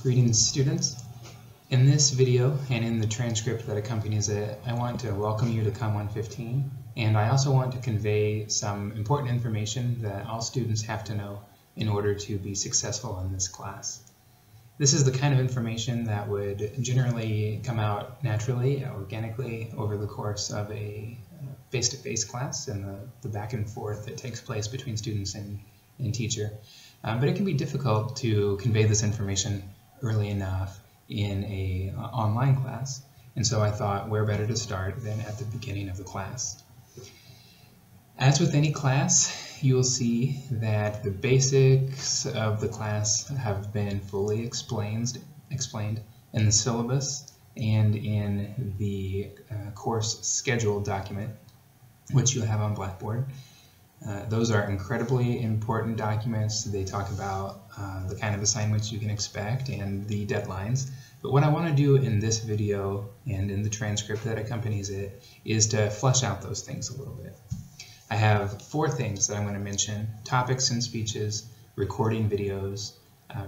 Greetings, students. In this video and in the transcript that accompanies it, I want to welcome you to COM 115, and I also want to convey some important information that all students have to know in order to be successful in this class. This is the kind of information that would generally come out naturally, organically, over the course of a face-to-face class and the back and forth that takes place between students and teacher. But it can be difficult to convey this information early enough in an online class, and so I thought where better to start than at the beginning of the class. As with any class, you will see that the basics of the class have been fully explained in the syllabus and in the course schedule document, which you'll have on Blackboard. Those are incredibly important documents. They talk about the kind of assignments you can expect and the deadlines. But what I want to do in this video and in the transcript that accompanies it is to flesh out those things a little bit. I have 4 things that I'm going to mention: topics and speeches, recording videos,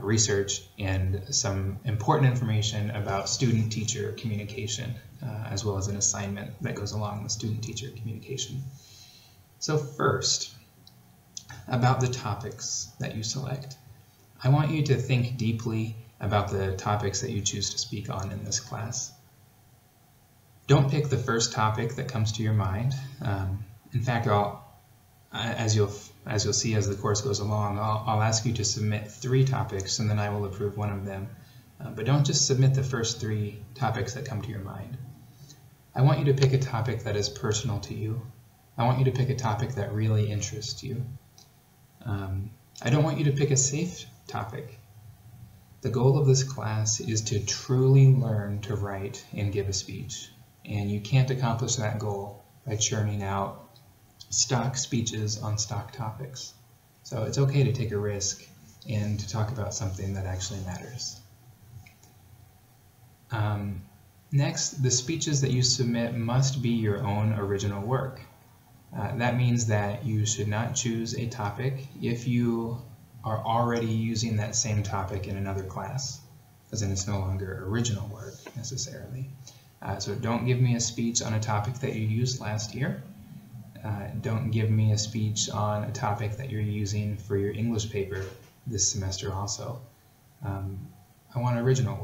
research, and some important information about student-teacher communication, as well as an assignment that goes along with student-teacher communication. So first, about the topics that you select. I want you to think deeply about the topics that you choose to speak on in this class. Don't pick the first topic that comes to your mind. In fact, as you'll see as the course goes along, I'll ask you to submit 3 topics, and then I will approve one of them. But don't just submit the first 3 topics that come to your mind. I want you to pick a topic that is personal to you. I want you to pick a topic that really interests you. I don't want you to pick a safe topic. The goal of this class is to truly learn to write and give a speech, and you can't accomplish that goal by churning out stock speeches on stock topics. So it's okay to take a risk and to talk about something that actually matters. Next, the speeches that you submit must be your own original work. That means that you should not choose a topic if you are already using that same topic in another class, as then it's no longer original work necessarily. So don't give me a speech on a topic that you used last year. Don't give me a speech on a topic that you're using for your English paper this semester also. I want original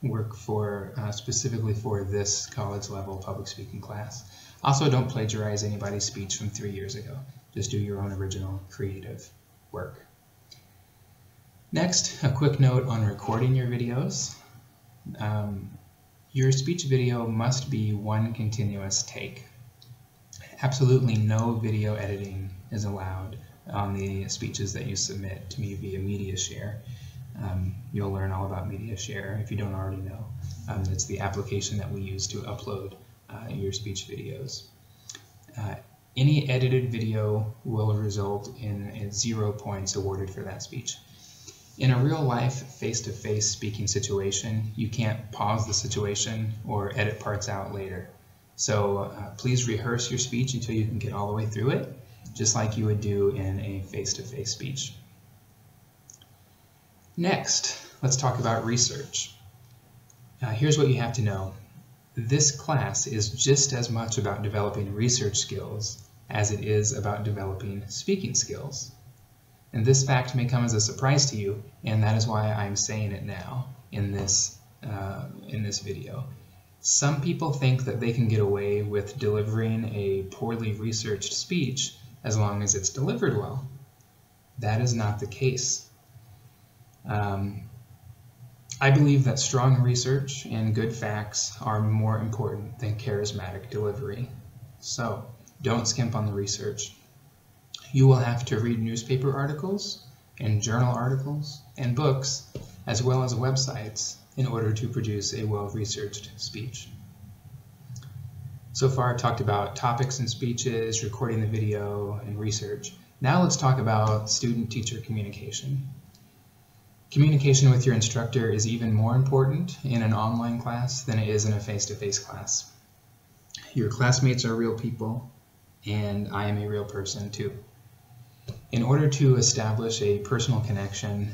work for specifically for this college level public speaking class. Also, don't plagiarize anybody's speech from 3 years ago. Just do your own original creative work. Next, a quick note on recording your videos. Your speech video must be one continuous take. Absolutely no video editing is allowed on the speeches that you submit to me via MediaShare. You'll learn all about MediaShare if you don't already know. It's the application that we use to upload your speech videos. Any edited video will result in 0 points awarded for that speech. In a real-life, face-to-face speaking situation, you can't pause the situation or edit parts out later. So please rehearse your speech until you can get all the way through it, just like you would do in a face-to-face speech. Next, let's talk about research. Here's what you have to know. This class is just as much about developing research skills as it is about developing speaking skills. And this fact may come as a surprise to you, and that is why I'm saying it now in this video. Some people think that they can get away with delivering a poorly researched speech as long as it's delivered well. That is not the case. I believe that strong research and good facts are more important than charismatic delivery. So don't skimp on the research. You will have to read newspaper articles and journal articles and books, as well as websites, in order to produce a well-researched speech. So far I've talked about topics and speeches, recording the video, and research. Now let's talk about student-teacher communication. Communication with your instructor is even more important in an online class than it is in a face-to-face class. Your classmates are real people, and I am a real person too. In order to establish a personal connection,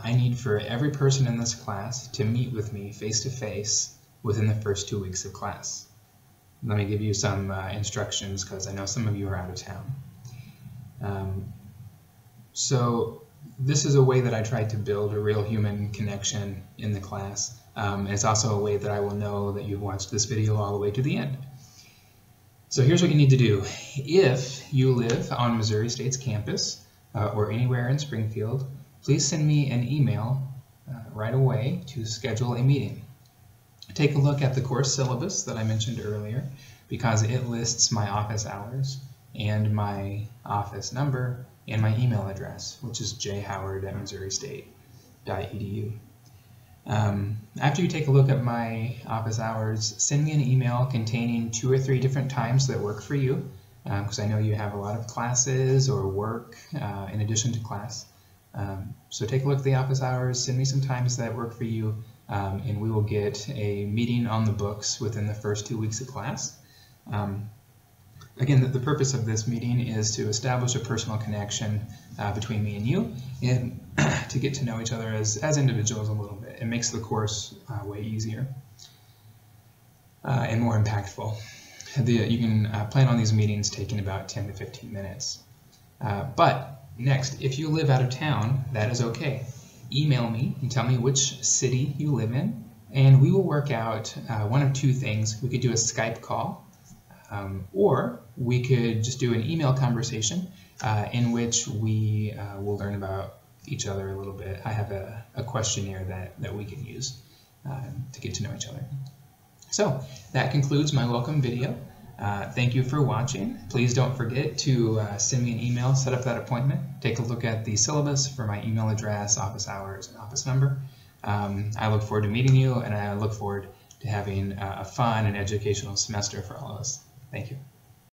I need for every person in this class to meet with me face-to-face within the first 2 weeks of class. Let me give you some instructions because I know some of you are out of town. So this is a way that I tried to build a real human connection in the class. It's also a way that I will know that you've watched this video all the way to the end. So here's what you need to do. If you live on Missouri State's campus or anywhere in Springfield, please send me an email right away to schedule a meeting. Take a look at the course syllabus that I mentioned earlier because it lists my office hours and my office number and my email address, which is jhoward@missouristate.edu. After you take a look at my office hours, send me an email containing 2 or 3 different times that work for you, because I know you have a lot of classes or work in addition to class. So take a look at the office hours, send me some times that work for you, and we will get a meeting on the books within the first 2 weeks of class. Again, the purpose of this meeting is to establish a personal connection between me and you, and to get to know each other as individuals a little bit. It makes the course way easier and more impactful. You can plan on these meetings taking about 10 to 15 minutes. But next, if you live out of town, that is okay. Email me and tell me which city you live in, and we will work out one of 2 things. We could do a Skype call, or we could just do an email conversation in which we will learn about each other a little bit. I have a questionnaire that we can use to get to know each other. So that concludes my welcome video. Thank you for watching. Please don't forget to send me an email, set up that appointment, take a look at the syllabus for my email address, office hours, and office number. I look forward to meeting you, and I look forward to having a fun and educational semester for all of us. Thank you.